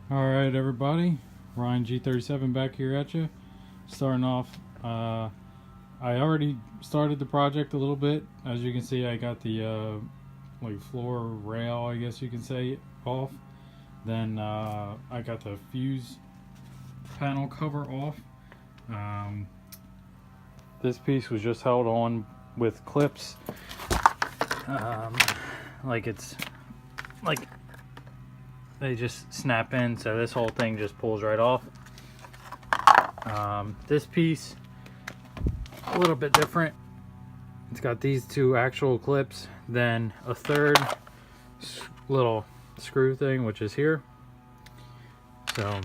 Alright everybody, Ryan G37 back here at you. Starting off, I already started the project a little bit. As you can see, I got the like floor rail, I guess you can say, off. Then I got the fuse panel cover off. This piece was just held on with clips, like they just snap in, so this whole thing just pulls right off. This piece, a little bit different. It's got these two actual clips, then a third little screw thing, which is here. So,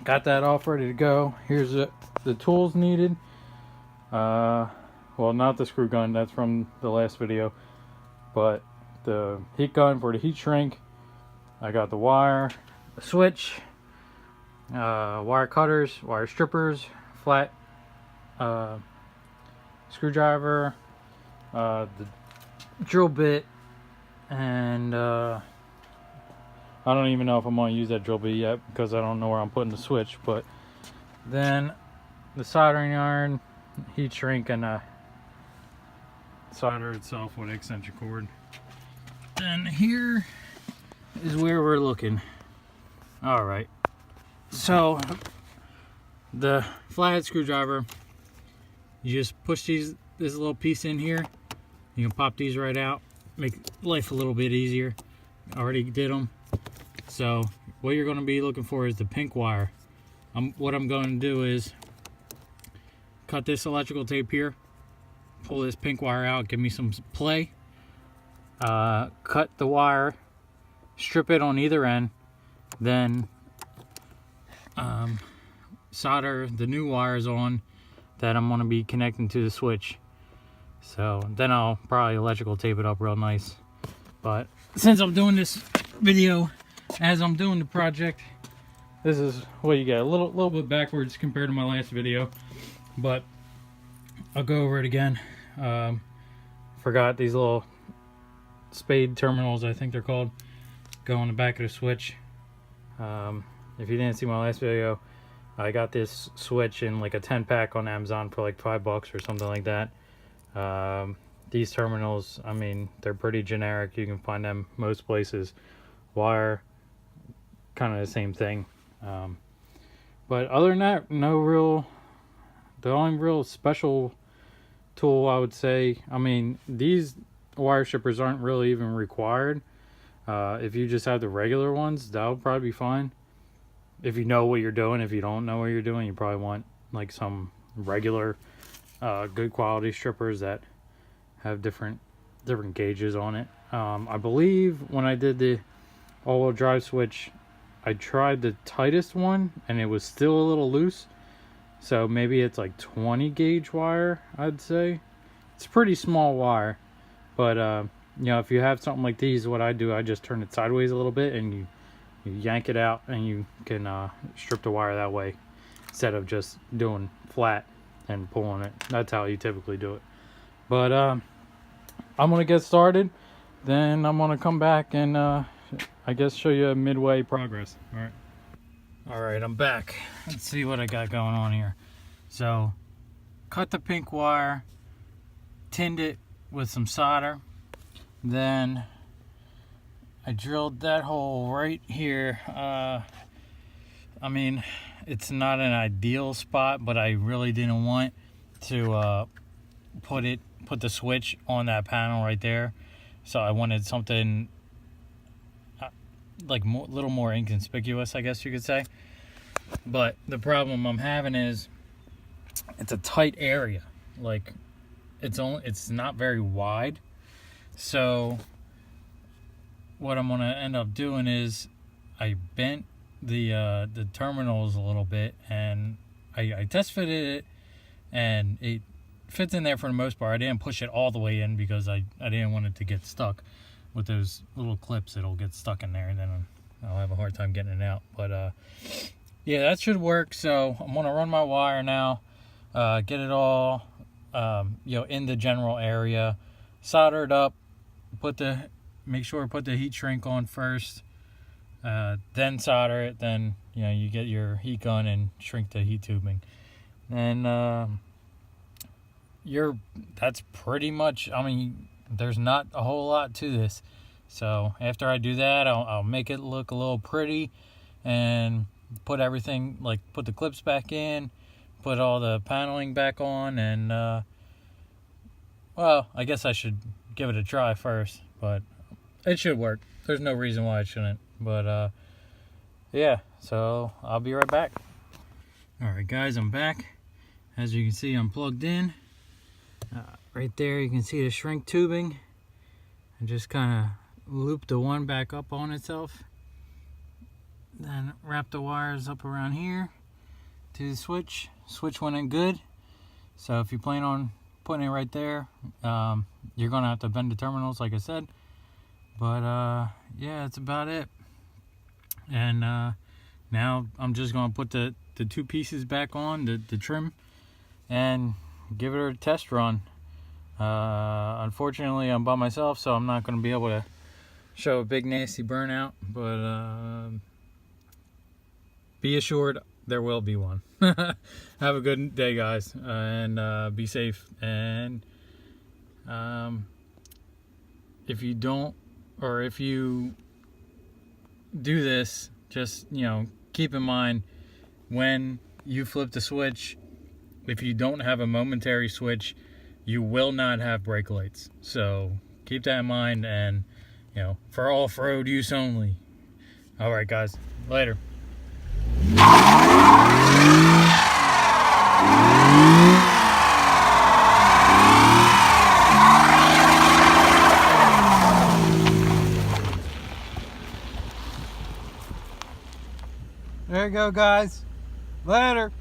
got that off, ready to go. Here's the tools needed. Well, not the screw gun, that's from the last video, but the heat gun for the heat shrink. I got the wire, the switch, wire cutters, wire strippers, flat screwdriver, the drill bit, and I don't even know if I'm going to use that drill bit yet because I don't know where I'm putting the switch. But then the soldering iron, heat shrink, and solder itself with extension cord. And here is where we're looking. All right, so the flathead screwdriver, you just push this little piece in here. You can pop these right out, make life a little bit easier. I already did them. So what you're going to be looking for is the pink wire. What I'm going to do is cut this electrical tape here, pull this pink wire out, give me some play, cut the wire, strip it on either end, then solder the new wires on that I'm going to be connecting to the switch. So then I'll probably electrical tape it up real nice. But since I'm doing this video as I'm doing the project, this is what you get. A little bit backwards compared to my last video, but I'll go over it again. Forgot these little spade terminals, I think they're called, go on the back of the switch. If you didn't see my last video, I got this switch in like a 10-pack on Amazon for like $5 or something like that. These terminals, I mean, they're pretty generic. You can find them most places. Wire, kind of the same thing. But other than that, the only real special tool I would say, I mean, these wire strippers aren't really even required. If you just have the regular ones, that would probably be fine. If you know what you're doing. If you don't know what you're doing, you probably want like some regular good quality strippers that have different gauges on it. I believe when I did the all-wheel drive switch, I tried the tightest one and it was still a little loose. So maybe it's like 20 gauge wire, I'd say. It's pretty small wire, but you know, if you have something like these, what I do, I just turn it sideways a little bit and you yank it out and you can strip the wire that way instead of just doing flat and pulling it. That's how you typically do it. But I'm gonna get started, then I'm gonna come back and I guess show you a midway progress. All right, I'm back. Let's see what I got going on here. So cut the pink wire, tinned it with some solder, then I drilled that hole right here. I mean, it's not an ideal spot, but I really didn't want to put the switch on that panel right there. So I wanted something like a little more inconspicuous, I guess you could say. But the problem I'm having is it's a tight area. Like it's not very wide. So what I'm gonna end up doing is I bent the terminals a little bit, and I test fitted it, and it fits in there for the most part. I didn't push it all the way in because I didn't want it to get stuck with those little clips. It'll get stuck in there and then I'll have a hard time getting it out. But yeah, that should work. So I'm gonna run my wire now, get it all you know, in the general area, solder it up, make sure I put the heat shrink on first, then solder it, then you get your heat gun and shrink the heat tubing, and that's pretty much, I mean, there's not a whole lot to this. So after I do that, I'll make it look a little pretty and put everything, like put the clips back in, put all the paneling back on, and well, I guess I should give it a try first, but it should work. There's no reason why it shouldn't. But yeah, so I'll be right back. Alright guys, I'm back. As you can see, I'm plugged in. Right there you can see the shrink tubing. I just kind of loop the one back up on itself. Then wrap the wires up around here to the switch. Switch went in good. So if you plan on putting it right there, you're going to have to bend the terminals like I said. But yeah, that's about it. And now I'm just going to put the two pieces back on, the trim, and give it a test run. Unfortunately, I'm by myself, so I'm not going to be able to show a big nasty burnout, but be assured there will be one. Have a good day, guys, and be safe. And if you don't, or if you do this, just keep in mind when you flip the switch, if you don't have a momentary switch, you will not have brake lights. So keep that in mind, and for off-road use only. Alright guys, later. There you go guys, later.